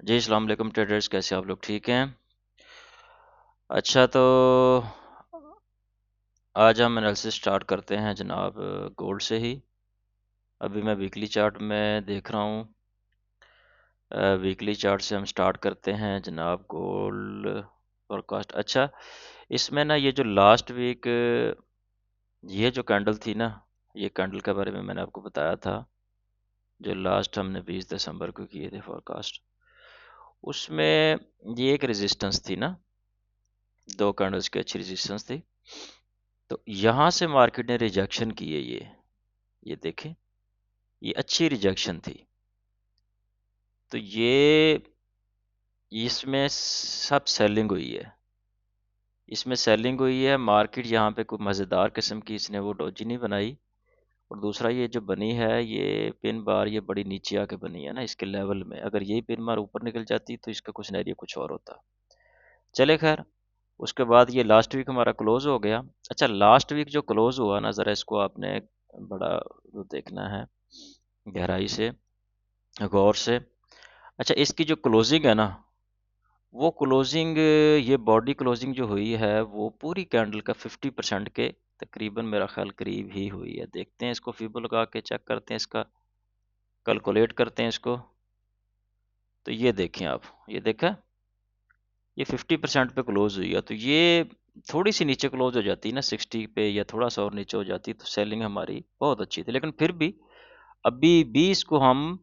जी अस्सलाम वालेकुम ट्रेडर्स, कैसे आप लोग? ठीक हैं? अच्छा, तो आज हम एनालिसिस स्टार्ट करते हैं जनाब गोल्ड से ही। अभी मैं वीकली चार्ट में देख रहा हूँ। वीकली चार्ट से हम स्टार्ट करते हैं जनाब गोल्ड फोरकास्ट। अच्छा, इसमें ना ये जो लास्ट वीक ये जो कैंडल थी ना, ये कैंडल के बारे में मैंने आपको बताया था, जो लास्ट हमने 20 दिसंबर को किए थे फोरकास्ट। उसमें ये एक रेजिस्टेंस थी ना, दो कैंडल्स की अच्छी रेजिस्टेंस थी। तो यहाँ से मार्केट ने रिजेक्शन की है ये देखें, ये अच्छी रिजेक्शन थी। तो ये इसमें सब सेलिंग हुई है, इसमें सेलिंग हुई है। मार्केट यहाँ पे कोई मज़ेदार किस्म की इसने वो डोजी नहीं बनाई। और दूसरा ये जो बनी है ये पिन बार, ये बड़ी नीचे आके बनी है ना इसके लेवल में। अगर यही पिन बार ऊपर निकल जाती तो इसका कुछ नैरिया कुछ और होता। चले खैर, उसके बाद ये लास्ट वीक हमारा क्लोज हो गया। अच्छा, लास्ट वीक जो क्लोज हुआ ना, ज़रा इसको आपने बड़ा वो देखना है, गहराई से, गौर से। अच्छा, इसकी जो क्लोजिंग है ना, वो क्लोजिंग, ये बॉडी क्लोजिंग जो हुई है वो पूरी कैंडल का 50% के तकरीबन मेरा ख्याल करीब ही हुई है। देखते हैं इसको, फीबो लगा के चेक करते हैं, इसका कैलकुलेट करते हैं इसको। तो ये देखें आप, ये देखा, ये 50% पे क्लोज हुई है। तो ये थोड़ी सी नीचे क्लोज हो जाती ना 60 पे, या थोड़ा सा और नीचे हो जाती, तो सेलिंग हमारी बहुत अच्छी थी। लेकिन फिर भी अभी भी इसको हम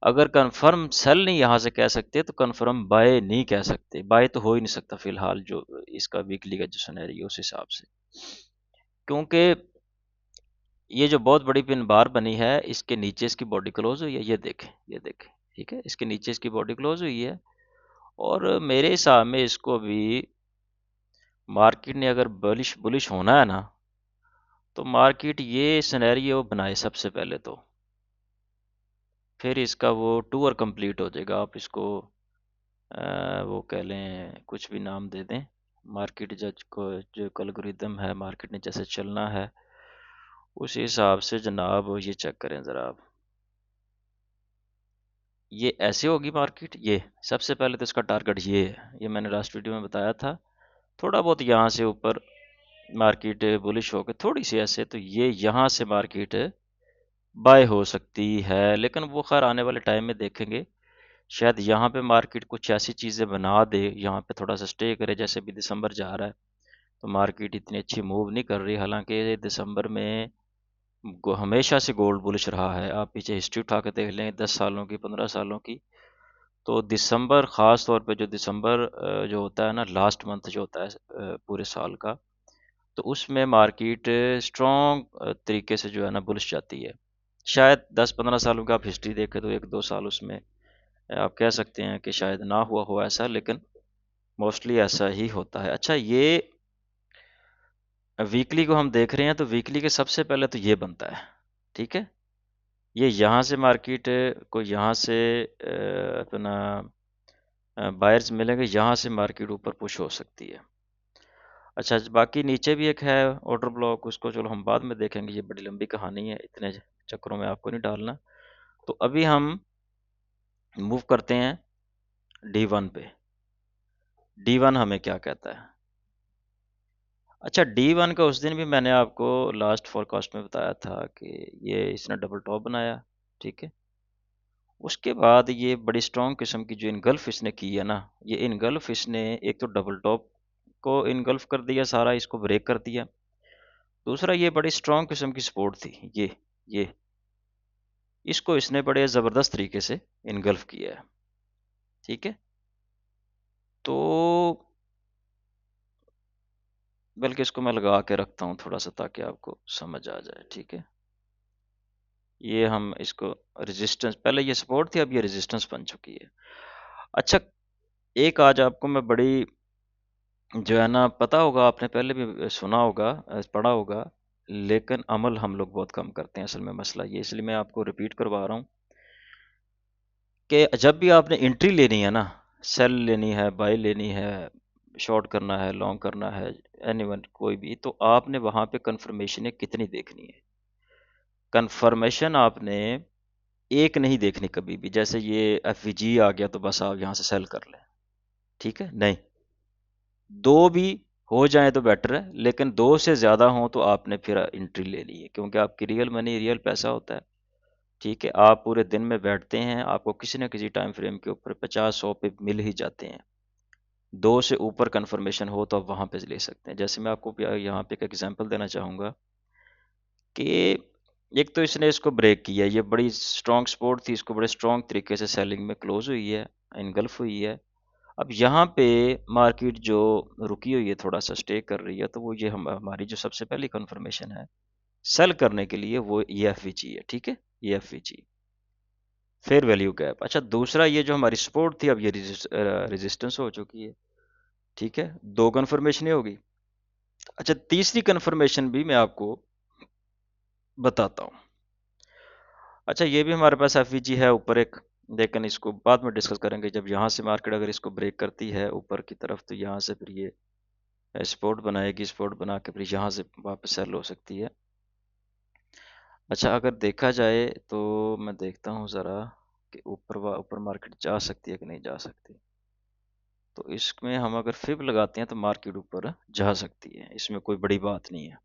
अगर कंफर्म सेल नहीं यहाँ से कह सकते तो कंफर्म बाय नहीं कह सकते। बाय तो हो ही नहीं सकता फिलहाल, जो इसका वीकली का जो सिनेरियो उस हिसाब से। क्योंकि ये जो बहुत बड़ी पिन बार बनी है, इसके नीचे इसकी बॉडी क्लोज हुई है, ये देखें, ये देखें, ठीक है, इसके नीचे इसकी बॉडी क्लोज हुई है। और मेरे हिसाब में इसको अभी मार्केट ने अगर बुलिश बुलिश होना है ना, तो मार्केट ये सिनेरियो बनाए सबसे पहले तो, फिर इसका वो टूर कंप्लीट हो जाएगा। आप इसको वो कह लें, कुछ भी नाम दे दें। मार्केट जज को जो एल्गोरिदम है, मार्केट ने जैसे चलना है उस हिसाब से जनाब ये चेक करें ज़रा आप। ये ऐसे होगी मार्केट, ये सबसे पहले तो इसका टारगेट ये है, ये मैंने लास्ट वीडियो में बताया था। थोड़ा बहुत यहाँ से ऊपर मार्केट बुलिश होकर थोड़ी सी ऐसे, तो ये यहाँ से मार्केट बाय हो सकती है। लेकिन वो खैर आने वाले टाइम में देखेंगे। शायद यहाँ पे मार्केट कुछ ऐसी चीज़ें बना दे, यहाँ पे थोड़ा सा स्टे करे। जैसे अभी दिसंबर जा रहा है तो मार्केट इतनी अच्छी मूव नहीं कर रही, हालांकि दिसंबर में हमेशा से गोल्ड बुलिश रहा है। आप पीछे हिस्ट्री उठा के देख लें, 10 सालों की, 15 सालों की। तो दिसंबर, ख़ास तौर पे जो दिसंबर जो होता है ना, लास्ट मंथ जो होता है पूरे साल का, तो उसमें मार्केट स्ट्रॉन्ग तरीके से जो है ना बुलिश जाती है। शायद 10-15 सालों की आप हिस्ट्री देखें तो 1-2 साल उसमें आप कह सकते हैं कि शायद ना हुआ हो ऐसा, लेकिन मोस्टली ऐसा ही होता है। अच्छा, ये वीकली को हम देख रहे हैं तो वीकली के सबसे पहले तो ये बनता है, ठीक है। ये यहाँ से मार्केट को, यहाँ से अपना बायर्स मिलेंगे, यहाँ से मार्केट ऊपर पुश हो सकती है। अच्छा, बाकी नीचे भी एक है ऑर्डर ब्लॉक, उसको चलो हम बाद में देखेंगे, ये बड़ी लंबी कहानी है, इतने चक्करों में आपको नहीं डालना। तो अभी हम मूव करते हैं D1 पे। D1 हमें क्या कहता है? अच्छा, D1 का उस दिन भी मैंने आपको लास्ट फोरकास्ट में बताया था कि ये इसने डबल टॉप बनाया, ठीक है। उसके बाद ये बड़ी स्ट्रॉन्ग किस्म की जो इनगल्फ इसने की है ना, ये इनगल्फ इसने एक तो डबल टॉप को इनगल्फ कर दिया सारा, इसको ब्रेक कर दिया। दूसरा, ये बड़ी स्ट्रॉन्ग किस्म की सपोर्ट थी, ये इसको इसने बड़े ज़बरदस्त तरीके से इनगल्फ किया है, ठीक है। तो बल्कि इसको मैं लगा के रखता हूँ थोड़ा सा, ताकि आपको समझ आ जाए, ठीक है। ये हम इसको रेजिस्टेंस, पहले ये सपोर्ट थी, अब ये रेजिस्टेंस बन चुकी है। अच्छा, एक आज आपको मैं बड़ी, जो है ना, पता होगा आपने पहले भी सुना होगा, पढ़ा होगा, लेकिन अमल हम लोग बहुत कम करते हैं असल में। मसला ये, इसलिए मैं आपको रिपीट करवा रहा हूँ कि जब भी आपने एंट्री लेनी है ना, सेल लेनी है, बाय लेनी है, शॉर्ट करना है, लॉन्ग करना है, एनीवन कोई भी, तो आपने वहाँ पे कंफर्मेशन कितनी देखनी है। कंफर्मेशन आपने एक नहीं देखनी कभी भी, जैसे ये एफवीजी आ गया तो बस आप यहाँ से सेल कर लें, ठीक है, नहीं, दो भी हो जाए तो बेटर है, लेकिन दो से ज़्यादा हों तो आपने फिर एंट्री ले ली है, क्योंकि आपकी रियल मनी, रियल पैसा होता है, ठीक है, आप पूरे दिन में बैठते हैं, आपको किसी न किसी टाइम फ्रेम के ऊपर 50-100 पे मिल ही जाते हैं, दो से ऊपर कंफर्मेशन हो तो आप वहाँ पे ले सकते हैं। जैसे मैं आपको यहाँ पे एक एग्जांपल देना चाहूँगा कि एक तो इसने इसको ब्रेक किया, ये बड़ी स्ट्रॉन्ग सपोर्ट थी, इसको बड़े स्ट्रॉन्ग तरीके से सेलिंग में क्लोज हुई है, इनगल्फ हुई है। अब यहाँ पे मार्केट जो रुकी हुई है, थोड़ा सा स्टे कर रही है, तो वो ये हमारी जो सबसे पहली कंफर्मेशन है सेल करने के लिए, वो ये एफवीजी है, ठीक है, ये एफवीजी फेयर वैल्यू गैप। अच्छा, दूसरा ये जो हमारी सपोर्ट थी, अब ये रेजिस्टेंस हो चुकी है, ठीक है, दो कंफर्मेशन होगी। अच्छा, तीसरी कंफर्मेशन भी मैं आपको बताता हूँ। अच्छा, ये भी हमारे पास एफवीजी है ऊपर एक, लेकिन इसको बाद में डिस्कस करेंगे। जब यहाँ से मार्केट अगर इसको ब्रेक करती है ऊपर की तरफ, तो यहाँ से फिर ये सपोर्ट बनाएगी, सपोर्ट बना के फिर यहाँ से वापस सेल हो सकती है। अच्छा, अगर देखा जाए तो मैं देखता हूँ ज़रा कि ऊपर मार्केट जा सकती है कि नहीं जा सकती। तो इसमें हम अगर फिब लगाते हैं तो मार्केट ऊपर जा सकती है, इसमें कोई बड़ी बात नहीं है,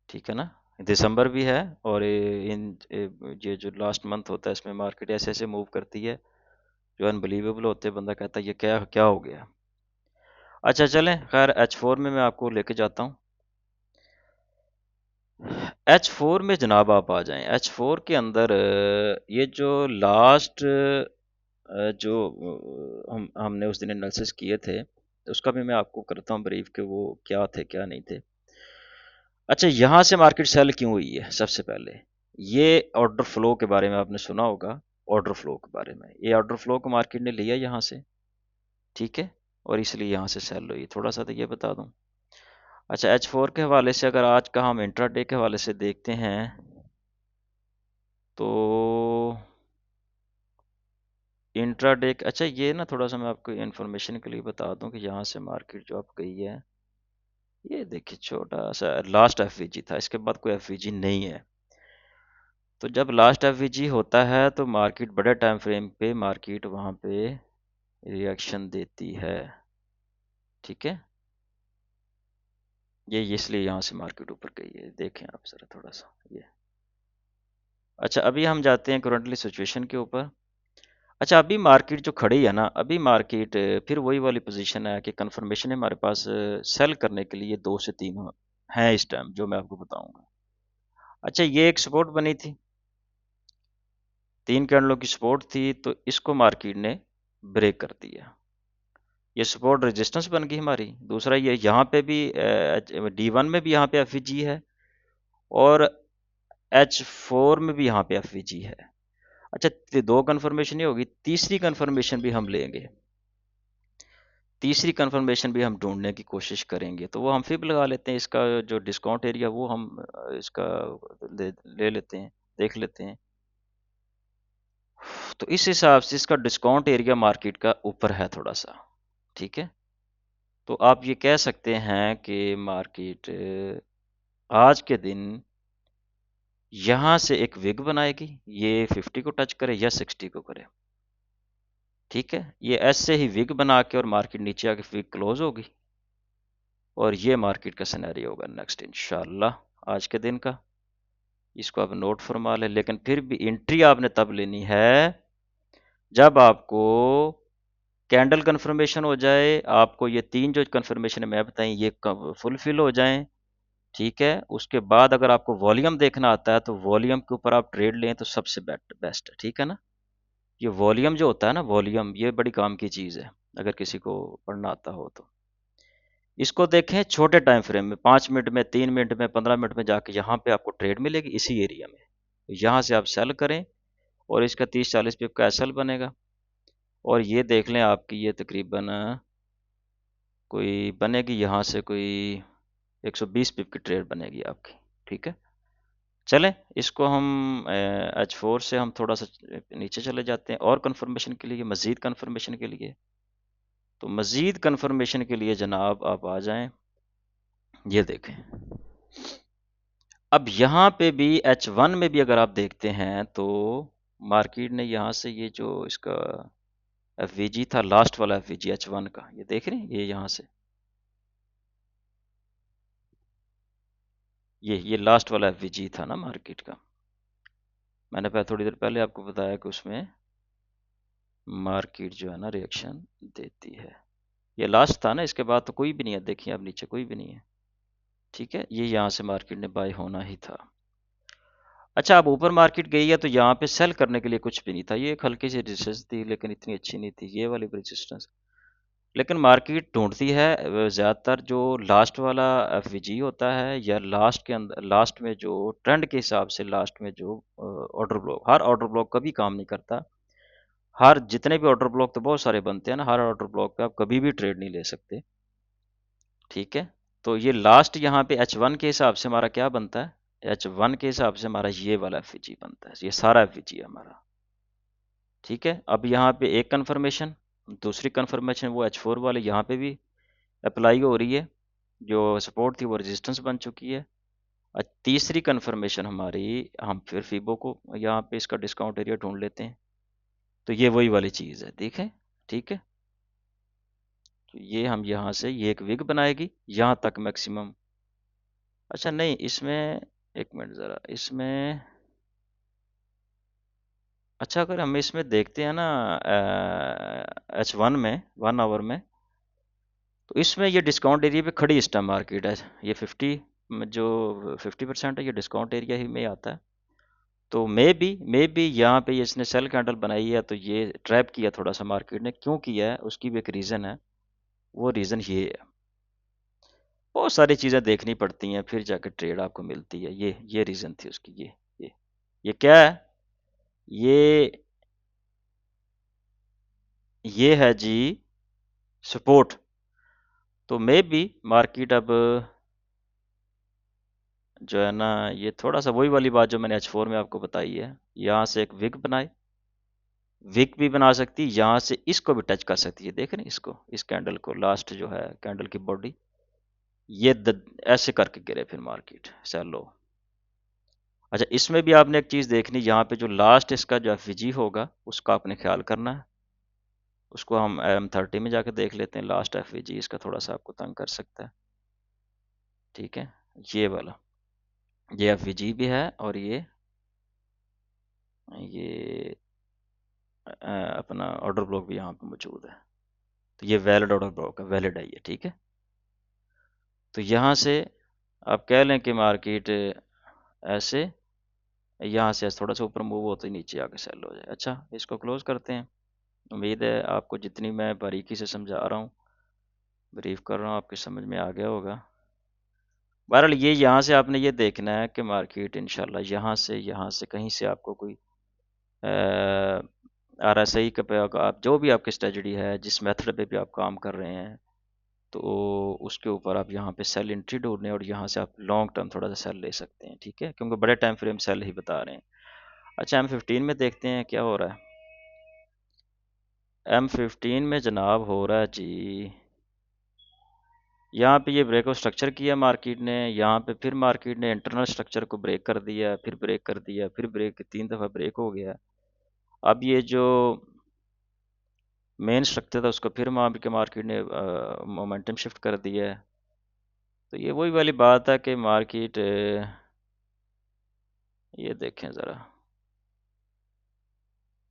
ठीक है ना। दिसंबर भी है, और ये जो लास्ट मंथ होता है, इसमें मार्केट ऐसे ऐसे मूव करती है जो अनबिलीवेबल होते हैं, बंदा कहता है ये क्या क्या हो गया। अच्छा चलें, खैर H4 में मैं आपको लेके जाता हूँ। H4 में जनाब आप आ जाएं, H4 के अंदर ये जो लास्ट जो हमने उस दिन एनालिसिस किए थे, तो उसका भी मैं आपको करता हूँ ब्रीफ कि वो क्या थे क्या नहीं थे। अच्छा, यहाँ से मार्केट सेल क्यों हुई है, सबसे पहले ये ऑर्डर फ्लो के बारे में आपने सुना होगा, ऑर्डर फ्लो के बारे में, ये ऑर्डर फ्लो को मार्केट ने लिया यहाँ से, ठीक है, और इसलिए यहाँ से सेल हुई, थोड़ा सा तो ये बता दूँ। अच्छा, H4 के हवाले से अगर आज का हम इंट्राडे के हवाले से देखते हैं, तो इंट्राडे, अच्छा ये ना थोड़ा सा मैं आपको इन्फॉर्मेशन के लिए बता दूं कि यहाँ से मार्केट जो आप गई है, ये देखिए छोटा सा लास्ट एफवीजी था, इसके बाद कोई एफवीजी नहीं है। तो जब लास्ट एफवीजी होता है तो मार्केट बड़े टाइम फ्रेम पे मार्केट वहाँ पे रिएक्शन देती है, ठीक है, ये इसलिए यहाँ से मार्केट ऊपर गई है, देखें आप जरा थोड़ा सा ये। अच्छा, अभी हम जाते हैं करंटली सिचुएशन के ऊपर। अच्छा, अभी मार्केट जो खड़ी है ना, अभी मार्केट फिर वही वाली पोजीशन है कि कंफर्मेशन है हमारे पास सेल करने के लिए दो से तीन हैं इस टाइम, जो मैं आपको बताऊंगा। अच्छा, ये एक सपोर्ट बनी थी, तीन कैंडलों की सपोर्ट थी, तो इसको मार्केट ने ब्रेक कर दिया, ये सपोर्ट रेजिस्टेंस बन गई हमारी। दूसरा ये यहाँ पे भी D1 में भी यहाँ पे एफवीजी है, और H4 में भी यहाँ पे एफवीजी है। अच्छा, दो कंफर्मेशन ही होगी, तीसरी कंफर्मेशन भी हम लेंगे, तीसरी कंफर्मेशन भी हम ढूंढने की कोशिश करेंगे, तो वो हम फिर लगा लेते हैं, इसका जो डिस्काउंट एरिया वो हम इसका ले लेते हैं, देख लेते हैं। तो इस हिसाब से इसका डिस्काउंट एरिया मार्केट का ऊपर है थोड़ा सा, ठीक है, तो आप ये कह सकते हैं कि मार्केट आज के दिन यहाँ से एक विग बनाएगी, ये 50 को टच करे या 60 को करे, ठीक है, ये ऐसे ही विग बना के और मार्केट नीचे आके विग क्लोज होगी, और ये मार्केट का सिनेरियो होगा नेक्स्ट इंशाल्लाह आज के दिन का। इसको आप नोट फरमा लें, लेकिन फिर भी एंट्री आपने तब लेनी है जब आपको कैंडल कंफर्मेशन हो जाए, आपको ये तीन जो कंफर्मेशन मैं बताई ये फुलफिल हो जाएं, ठीक है, उसके बाद अगर आपको वॉल्यूम देखना आता है तो वॉल्यूम के ऊपर आप ट्रेड लें तो सबसे बेस्ट है, ठीक है ना। ये वॉल्यूम जो होता है ना, वॉल्यूम ये बड़ी काम की चीज़ है, अगर किसी को पढ़ना आता हो तो इसको देखें छोटे टाइम फ्रेम में, 5 मिनट में, 3 मिनट में, 15 मिनट में, जाके यहाँ पे आपको ट्रेड मिलेगी इसी एरिया में, यहाँ से आप सेल करें और इसका 30-40 पिप का एसएल बनेगा, और ये देख लें आपकी ये तकरीबन कोई बनेगी यहाँ से कोई 120 पिप की ट्रेड बनेगी आपकी, ठीक है। चलें, इसको हम H4 से हम थोड़ा सा नीचे चले जाते हैं और कंफर्मेशन के लिए, मज़ीद कंफर्मेशन के लिए। तो मज़ीद कंफर्मेशन के लिए जनाब आप आ जाएं, ये देखें। अब यहाँ पे भी H1 में भी अगर आप देखते हैं तो मार्केट ने यहाँ से ये जो इसका एफ था, लास्ट वाला एफ H1 का, ये देख रहे हैं, ये यहाँ से ये लास्ट वाला एफ था ना मार्केट का। मैंने थोड़ी देर पहले आपको बताया कि उसमें मार्केट जो है ना रिएक्शन देती है। ये लास्ट था ना, इसके बाद तो कोई भी नहीं है, देखिए अब नीचे कोई भी नहीं है। ठीक है, ये यहाँ से मार्केट ने बाय होना ही था। अच्छा, अब ऊपर मार्केट गई है तो यहाँ पे सेल करने के लिए कुछ भी नहीं था, ये एक हल्की सी रेजिस्टेंस थी लेकिन इतनी अच्छी नहीं थी ये वाली रेजिस्टेंस। लेकिन मार्केट ढूंढती है ज़्यादातर जो लास्ट वाला एफ होता है, या लास्ट के अंदर, लास्ट में जो ट्रेंड के हिसाब से लास्ट में जो ऑर्डर ब्लॉक, हर ऑर्डर ब्लॉक कभी काम नहीं करता। हर जितने भी ऑर्डर ब्लॉक तो बहुत सारे बनते हैं ना, हर ऑर्डर ब्लॉक पे आप कभी भी ट्रेड नहीं ले सकते। ठीक है, तो ये लास्ट यहाँ पे H1 के हिसाब से हमारा क्या बनता है, H1 के हिसाब से हमारा ये वाला एफ बनता है, ये सारा एफ है हमारा। ठीक है, अब यहाँ पे एक कंफर्मेशन, दूसरी कंफर्मेशन वो H4 वाले यहाँ पे भी अप्लाई हो रही है, जो सपोर्ट थी वो रेजिस्टेंस बन चुकी है। और तीसरी कंफर्मेशन हमारी, हम फिर फीबो को यहाँ पे इसका डिस्काउंट एरिया ढूंढ लेते हैं, तो ये वही वाली चीज़ है, देखें। ठीक है, तो ये हम यहाँ से, ये एक विग बनाएगी यहाँ तक मैक्सिमम। अच्छा नहीं, इसमें एक मिनट ज़रा, इसमें अच्छा अगर हम इसमें देखते हैं ना H1 में 1 आवर में, तो इसमें ये डिस्काउंट एरिया पे खड़ी इस टाइम मार्केट है। ये 50% है, ये डिस्काउंट एरिया ही में आता है। तो मे बी यहाँ पे ये इसने सेल कैंडल बनाई है, तो ये ट्रैप किया थोड़ा सा मार्केट ने, क्यों किया है उसकी भी एक रीज़न है। वो रीज़न ये है, बहुत सारी चीज़ें देखनी पड़ती हैं फिर जाकर ट्रेड आपको मिलती है। ये रीज़न थी उसकी, ये क्या है, ये ये है जी सपोर्ट। तो मे बी मार्केट अब जो है ना, ये थोड़ा सा वही वाली बात जो मैंने H4 में आपको बताई है, यहाँ से एक विक बनाए, विक भी बना सकती है, यहाँ से इसको भी टच कर सकती है, देख रहे हैं इसको, इस कैंडल को, लास्ट जो है कैंडल की बॉडी, ऐसे करके गिरे फिर मार्केट सेलो। अच्छा, इसमें भी आपने एक चीज़ देखनी, यहाँ पे जो लास्ट इसका जो एफ होगा उसका आपने ख्याल करना है। उसको हम M30 में जाकर देख लेते हैं, लास्ट एफ इसका थोड़ा सा आपको तंग कर सकता है। ठीक है, ये वाला, ये एफ भी है, और ये अपना ऑर्डर ब्लॉक भी यहाँ पे मौजूद है। तो ये वैलिड ऑर्डर ब्लॉक है, वैलिड है ये। ठीक है, तो यहाँ से आप कह लें कि मार्केट ऐसे यहाँ से थोड़ा सा ऊपर मूव होते ही नीचे आके सेल हो जाए। अच्छा, इसको क्लोज करते हैं। उम्मीद है आपको जितनी मैं बारीकी से समझा रहा हूँ, ब्रीफ कर रहा हूँ, आपके समझ में आ गया होगा। बहरहाल ये यहाँ से आपने ये देखना है कि मार्केट इंशाल्लाह यहाँ से कहीं से आपको कोई RSI का पे आप जो भी आपकी स्ट्रेटजी है, जिस मेथड पे भी आप काम कर रहे हैं, तो उसके ऊपर आप यहाँ पे सेल एंट्री ढूंढने, और यहाँ से आप लॉन्ग टर्म थोड़ा सा सेल ले सकते हैं। ठीक है, क्योंकि बड़े टाइम फ्रेम सेल ही बता रहे हैं। अच्छा, M15 में देखते हैं क्या हो रहा है। M15 में जनाब हो रहा है जी, यहाँ पे ये ब्रेकआउट स्ट्रक्चर किया मार्केट ने, यहाँ पे फिर मार्केट ने इंटरनल स्ट्रक्चर को ब्रेक कर दिया, फिर ब्रेक कर दिया, फिर ब्रेक, 3 दफ़ा ब्रेक हो गया। अब ये जो मेन स्ट्रक्चर था उसको फिर वहाँ के मार्केट ने मोमेंटम शिफ्ट कर दिया है। तो ये वही वाली बात है कि मार्केट, ये देखें ज़रा,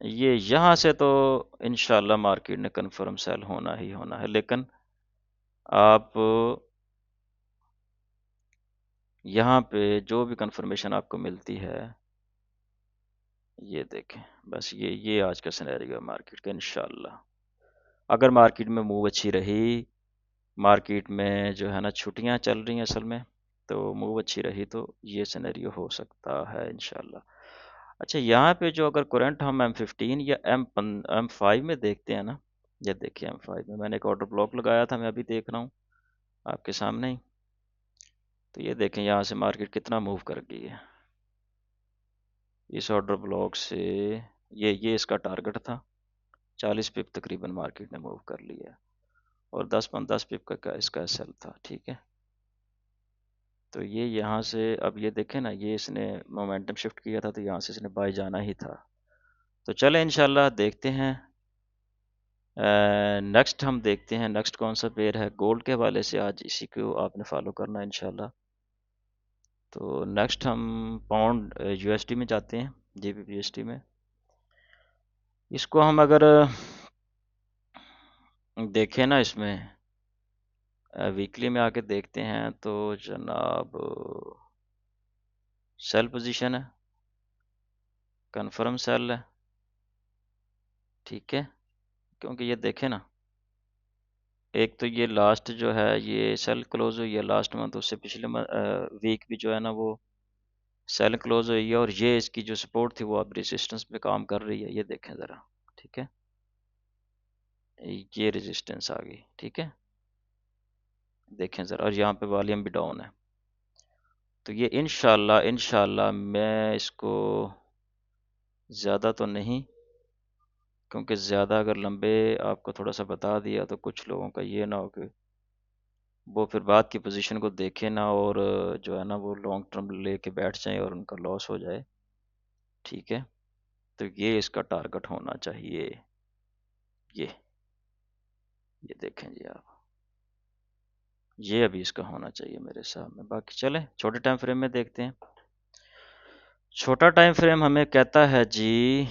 ये यहाँ से तो इंशाल्लाह मार्केट ने कंफर्म सेल होना ही होना है, लेकिन आप यहाँ पे जो भी कंफर्मेशन आपको मिलती है, ये देखें, बस ये आज का सिनेरियो है मार्केट का। इंशाल्लाह अगर मार्केट में मूव अच्छी रही, मार्केट में जो है ना छुट्टियां चल रही हैं असल में, तो मूव अच्छी रही तो ये सिनेरियो हो सकता है इंशाल्लाह। अच्छा, यहाँ पे जो अगर करंट हम M15 या M5 में देखते हैं ना, ये देखिए M5 में मैंने एक ऑर्डर ब्लॉक लगाया था, मैं अभी देख रहा हूँ आपके सामने ही। तो ये देखें यहाँ से मार्केट कितना मूव कर गई है इस ऑर्डर ब्लॉक से। ये इसका टारगेट था, 40 पिप तकरीबन मार्केट ने मूव कर लिया है, और 10-10 पिप का इसका सेल था। ठीक है, तो ये यहाँ से अब ये देखें ना, ये इसने मोमेंटम शिफ्ट किया था, तो यहाँ से इसने बाय जाना ही था। तो चले इंशाल्लाह देखते हैं। नेक्स्ट हम देखते हैं नेक्स्ट कौन सा पेयर है गोल्ड के हवाले से, आज इसी को आपने फॉलो करना है इंशाल्लाह। तो नेक्स्ट हम पाउंड यूएसडी में जाते हैं, जीबीपीएसडी में। इसको हम अगर देखें ना, इसमें वीकली में आके देखते हैं तो जनाब सेल पोजीशन है, कन्फर्म सेल है, ठीक है। क्योंकि ये देखें ना, एक तो ये लास्ट जो है ये सेल क्लोज हुई है लास्ट मंथ, उससे पिछले वीक भी जो है ना वो सेल क्लोज हुई है, और ये इसकी जो सपोर्ट थी वो अब रेजिस्टेंस पे काम कर रही है, ये देखें ज़रा, ठीक है। ये रेजिस्टेंस आ गई, ठीक है, देखें ज़रा, और यहाँ पे वॉल्यूम भी डाउन है। तो ये इंशाल्लाह इंशाल्लाह मैं इसको ज़्यादा तो नहीं, क्योंकि ज़्यादा अगर लंबे आपको थोड़ा सा बता दिया तो कुछ लोगों का ये ना हो कि वो फिर बाद की पोजीशन को देखे ना, और जो है ना वो लॉन्ग टर्म लेके बैठ जाएं और उनका लॉस हो जाए, ठीक है। तो ये इसका टारगेट होना चाहिए, ये ये देखें जी आप, ये अभी इसका होना चाहिए मेरे हिसाब में। बाकी चले छोटे टाइम फ्रेम में देखते हैं। छोटा टाइम फ्रेम हमें कहता है जी,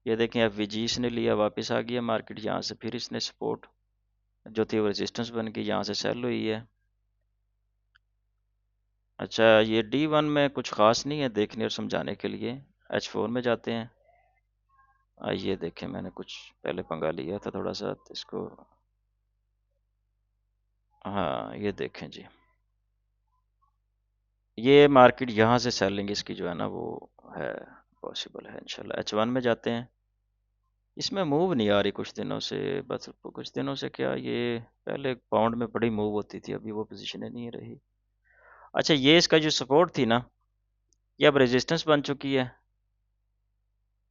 ये देखें अब वीजी इसने लिया, वापस आ गया मार्केट, यहाँ से फिर इसने सपोर्ट जो थी वो रेजिस्टेंस बन गई, यहाँ से सेल हुई है। अच्छा, ये D1 में कुछ ख़ास नहीं है देखने और समझाने के लिए, H4 में जाते हैं। आइए देखें, मैंने कुछ पहले पंगा लिया था थोड़ा सा तो इसको, हाँ ये देखें जी, ये मार्केट यहाँ से सेलिंग इसकी जो है ना वो है, पॉसिबल है इंशाल्लाह। H1 में जाते हैं, इसमें मूव नहीं आ रही कुछ दिनों से, बस कुछ दिनों से क्या, ये पहले पाउंड में बड़ी मूव होती थी, अभी वो पोजीशन नहीं रही। अच्छा, ये इसका जो सपोर्ट थी ना, ये अब रेजिस्टेंस बन चुकी है,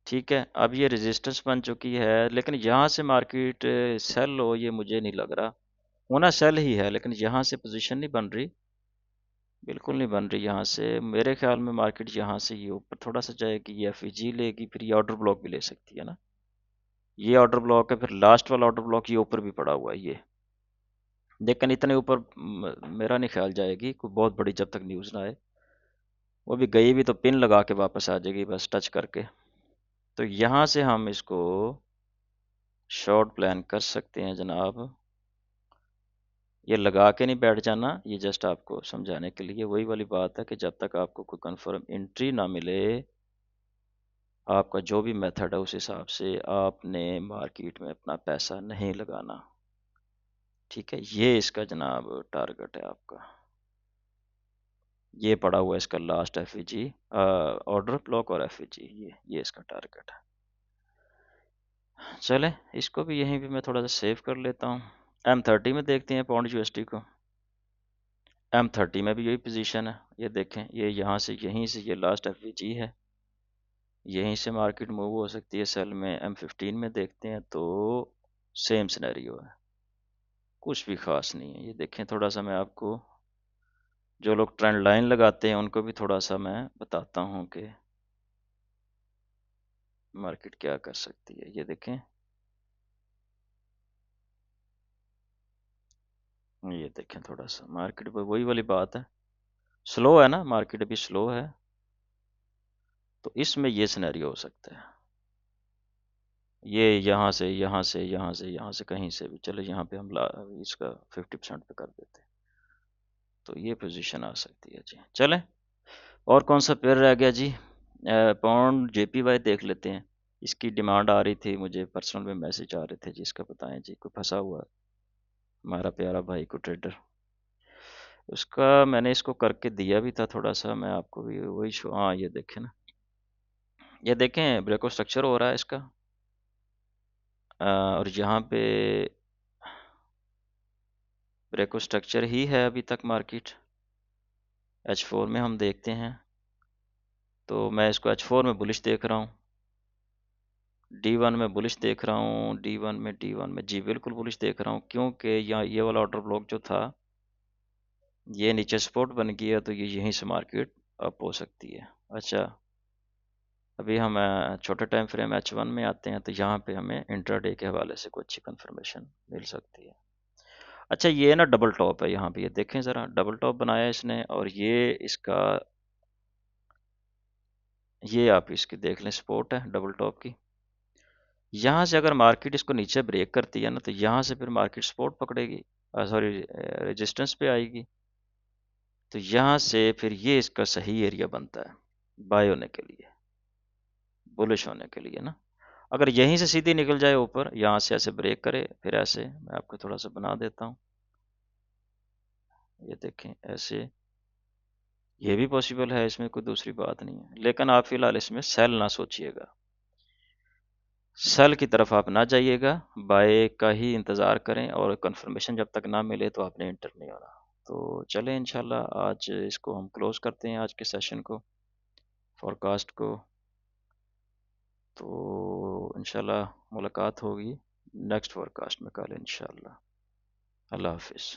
ठीक है। अब ये रेजिस्टेंस बन चुकी है, लेकिन यहाँ से मार्केट सेल हो ये मुझे नहीं लग रहा, होना सेल ही है, लेकिन यहाँ से पोजीशन नहीं बन रही, बिल्कुल नहीं बन रही यहाँ से। मेरे ख्याल में मार्केट यहाँ से ये ऊपर थोड़ा सा जाएगी, ये एफईजी लेगी, फिर ये ऑर्डर ब्लॉक भी ले सकती है ना, ये ऑर्डर ब्लॉक है, फिर लास्ट वाला ऑर्डर ब्लॉक ये ऊपर भी पड़ा हुआ है ये, लेकिन इतने ऊपर मेरा नहीं ख्याल जाएगी, कोई बहुत बड़ी जब तक न्यूज़ ना आए। वो भी गई भी तो पिन लगा के वापस आ जाएगी बस टच करके। तो यहाँ से हम इसको शॉर्ट प्लान कर सकते हैं जनाब, ये लगा के नहीं बैठ जाना, ये जस्ट आपको समझाने के लिए, वही वाली बात है कि जब तक आपको कोई कंफर्म एंट्री ना मिले, आपका जो भी मेथड है उस हिसाब से आपने मार्केट में अपना पैसा नहीं लगाना, ठीक है। ये इसका जनाब टारगेट है आपका, ये पड़ा हुआ है इसका लास्ट एफईजी ऑर्डर ब्लॉक और एफईजी, ये इसका टारगेट है। चले इसको भी यहीं पे मैं थोड़ा सा सेव कर लेता हूँ। M30 में देखते हैं पाउंड यूएसडी को। M30 में भी यही पोजीशन है, ये देखें, ये यहाँ से यहीं से ये लास्ट एफईजी है, यहीं से मार्केट मूव हो सकती है सेल में। M15 में देखते हैं तो सेम सिनेरियो है, कुछ भी खास नहीं है। ये देखें, थोड़ा सा मैं आपको, जो लोग ट्रेंड लाइन लगाते हैं उनको भी थोड़ा सा मैं बताता हूँ कि मार्केट क्या कर सकती है। ये देखें, ये देखें, थोड़ा सा मार्केट पर वही वाली बात है, स्लो है ना मार्केट, अभी स्लो है, तो इसमें ये सिनेरियो हो सकता है, ये यहाँ से यहाँ से यहाँ से यहाँ से कहीं से भी, चलो यहाँ पे हम इसका 50% पे कर देते हैं, तो ये पोजीशन आ सकती है जी। चलें, और कौन सा पेयर रह गया जी, पाउंड जेपीवाई देख लेते हैं। इसकी डिमांड आ रही थी, मुझे पर्सनल में मैसेज आ रहे थे जी, इसका बताएं जी, कोई फंसा हुआ है हमारा प्यारा भाई को ट्रेडर, उसका मैंने इसको करके दिया भी था थोड़ा सा, मैं आपको भी वही शो, हाँ ये देखें ना, ये देखें ब्रेको स्ट्रक्चर हो रहा है इसका, और यहाँ पे ब्रेको स्ट्रक्चर ही है अभी तक मार्केट। H4 में हम देखते हैं, तो मैं इसको H4 में बुलिश देख रहा हूँ, D1 में बुलिश देख रहा हूँ, D1 में जी बिल्कुल बुलिश देख रहा हूँ, क्योंकि यहाँ ये वाला ऑर्डर ब्लॉक जो था ये नीचे सपोर्ट बन गया, तो ये यहीं से मार्केट अप हो सकती है। अच्छा, अभी हम छोटे टाइम फ्रेम H1 में आते हैं, तो यहाँ पे हमें इंट्राडे के हवाले से कोई अच्छी कंफर्मेशन मिल सकती है। अच्छा, ये ना डबल टॉप है यहाँ पे, ये देखें ज़रा, डबल टॉप बनाया है इसने, और ये इसका, ये आप इसकी देख लें, सपोर्ट है डबल टॉप की। यहाँ से अगर मार्केट इसको नीचे ब्रेक करती है ना, तो यहाँ से फिर मार्केट सपोर्ट पकड़ेगी, सॉरी रेजिस्टेंस पे आएगी। तो यहाँ से फिर ये इसका सही एरिया बनता है बाय होने के लिए, बुलिश होने के लिए ना। अगर यहीं से सीधी निकल जाए ऊपर, यहाँ से ऐसे ब्रेक करे, फिर ऐसे, मैं आपको थोड़ा सा बना देता हूँ, ये देखें ऐसे, ये भी पॉसिबल है, इसमें कोई दूसरी बात नहीं है। लेकिन आप फिलहाल इसमें सेल ना सोचिएगा, सेल की तरफ आप ना जाइएगा, बाय का ही इंतज़ार करें, और कंफर्मेशन जब तक ना मिले तो आपने इंटर नहीं होना। तो चलें, इंशाल्लाह आज इसको हम क्लोज़ करते हैं, आज के सेशन को, फोरकास्ट को। तो इंशाल्लाह मुलाकात होगी नेक्स्ट फोरकास्ट में कल इंशाल्लाह। अल्लाह हाफिज़।